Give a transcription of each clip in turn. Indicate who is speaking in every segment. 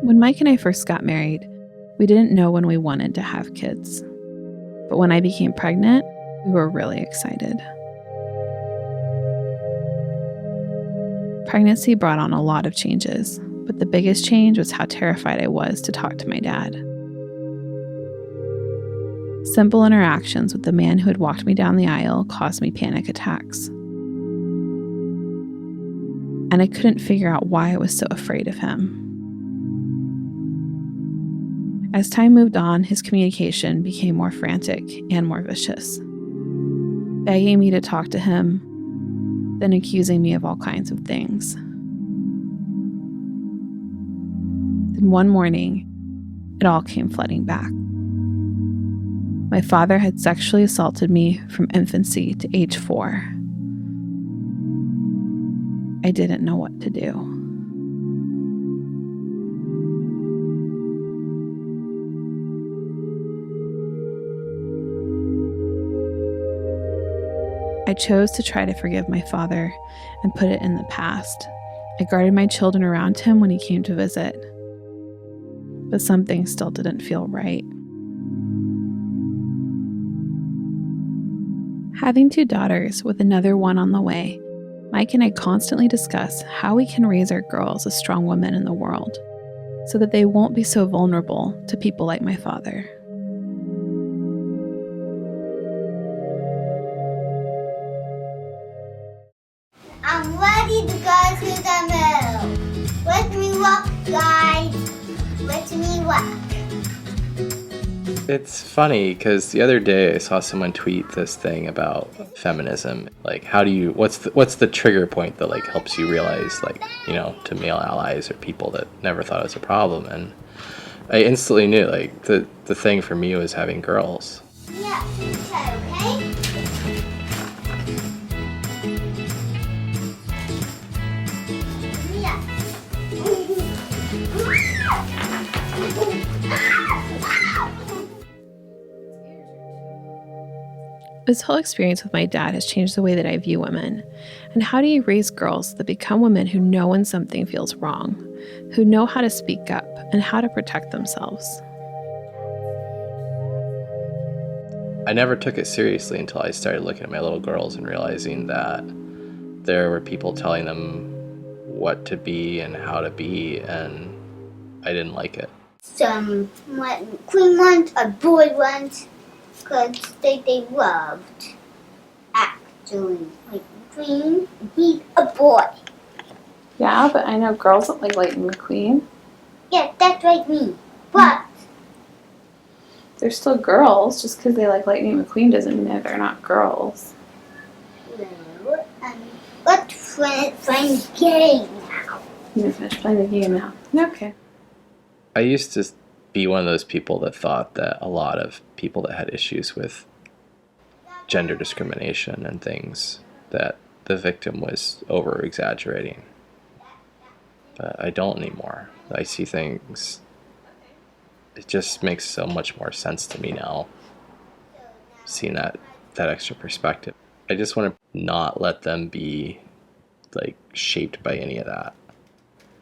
Speaker 1: When Mike and I first got married, we didn't know when we wanted to have kids. But when I became pregnant, we were really excited. Pregnancy brought on a lot of changes, but the biggest change was how terrified I was to talk to my dad. Simple interactions with the man who had walked me down the aisle caused me panic attacks. And I couldn't figure out why I was so afraid of him. As time moved on, his communication became more frantic and more vicious, begging me to talk to him, then accusing me of all kinds of things. Then one morning, it all came flooding back. My father had sexually assaulted me from infancy to age 4. I didn't know what to do. I chose to try to forgive my father and put it in the past. I guarded my children around him when he came to visit. But something still didn't feel right. Having 2 daughters with another one on the way, Mike and I constantly discuss how we can raise our girls as strong women in the world so that they won't be so vulnerable to people like my father.
Speaker 2: I'm ready to go to the middle. Let me walk, guys. Let me walk.
Speaker 3: It's funny because the other day I saw someone tweet this thing about feminism. Like, what's the trigger point that like helps you realize, like, you know, to male allies or people that never thought it was a problem? And I instantly knew, like, the thing for me was having girls.
Speaker 2: Yeah, okay? Yeah.
Speaker 1: This whole experience with my dad has changed the way that I view women. And how do you raise girls that become women who know when something feels wrong, who know how to speak up and how to protect themselves?
Speaker 3: I never took it seriously until I started looking at my little girls and realizing that there were people telling them what to be and how to be, and I didn't like it.
Speaker 2: Some queen ones or boy ones, because they loved actually like Queen. He's a boy.
Speaker 1: Yeah, but I know girls that like Lightning McQueen.
Speaker 2: Yeah, that's like me. But
Speaker 1: They're still girls. Just because they like Lightning McQueen doesn't mean that they're not girls.
Speaker 2: let's play the game now.
Speaker 1: You can finish playing the game now. Okay.
Speaker 3: I used to be one of those people that thought that a lot of people that had issues with gender discrimination and things, that the victim was over exaggerating. But I don't anymore. I see things, it just makes so much more sense to me now, seeing that extra perspective. I just want to not let them be like shaped by any of that.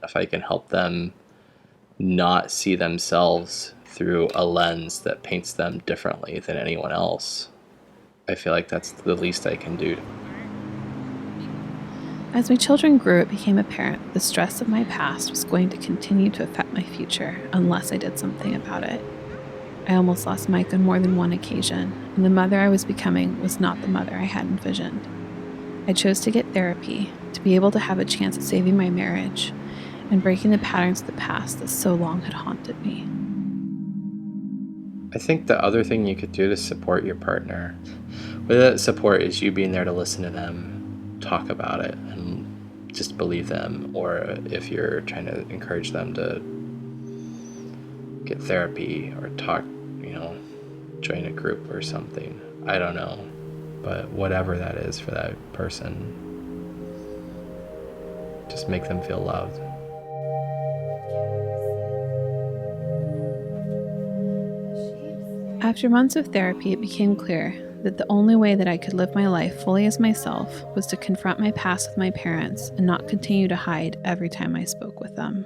Speaker 3: If I can help them not see themselves through a lens that paints them differently than anyone else, I feel like that's the least I can do.
Speaker 1: As my children grew, it became apparent the stress of my past was going to continue to affect my future unless I did something about it. I almost lost Mike on more than one occasion, and the mother I was becoming was not the mother I had envisioned. I chose to get therapy to be able to have a chance at saving my marriage and breaking the patterns of the past that so long had haunted me.
Speaker 3: I think the other thing you could do to support your partner, whether that support is you being there to listen to them talk about it and just believe them, or if you're trying to encourage them to get therapy or talk, join a group or something. I don't know. But whatever that is for that person, just make them feel loved.
Speaker 1: After months of therapy, it became clear that the only way that I could live my life fully as myself was to confront my past with my parents and not continue to hide every time I spoke with them.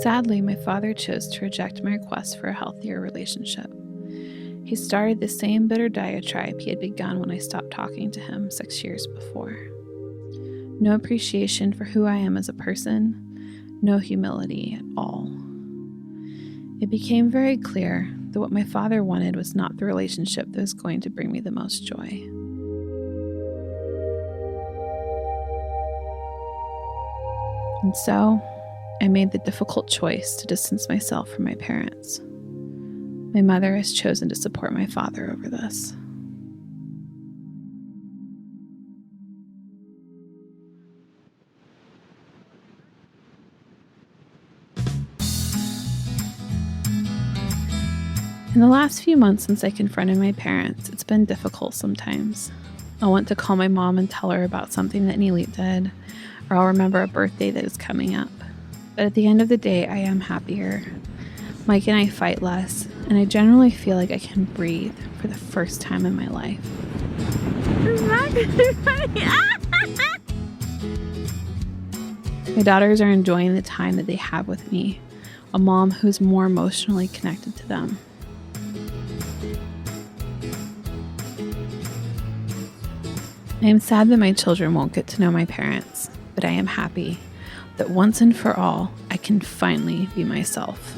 Speaker 1: Sadly, my father chose to reject my request for a healthier relationship. He started the same bitter diatribe he had begun when I stopped talking to him 6 years before. No appreciation for who I am as a person, no humility at all. It became very clear that what my father wanted was not the relationship that was going to bring me the most joy. And so, I made the difficult choice to distance myself from my parents. My mother has chosen to support my father over this. In the last few months since I confronted my parents, it's been difficult sometimes. I'll want to call my mom and tell her about something that Neely did, or I'll remember a birthday that is coming up. But at the end of the day, I am happier. Mike and I fight less, and I generally feel like I can breathe for the first time in my life. My daughters are enjoying the time that they have with me, a mom who's more emotionally connected to them. I am sad that my children won't get to know my parents, but I am happy that once and for all, I can finally be myself.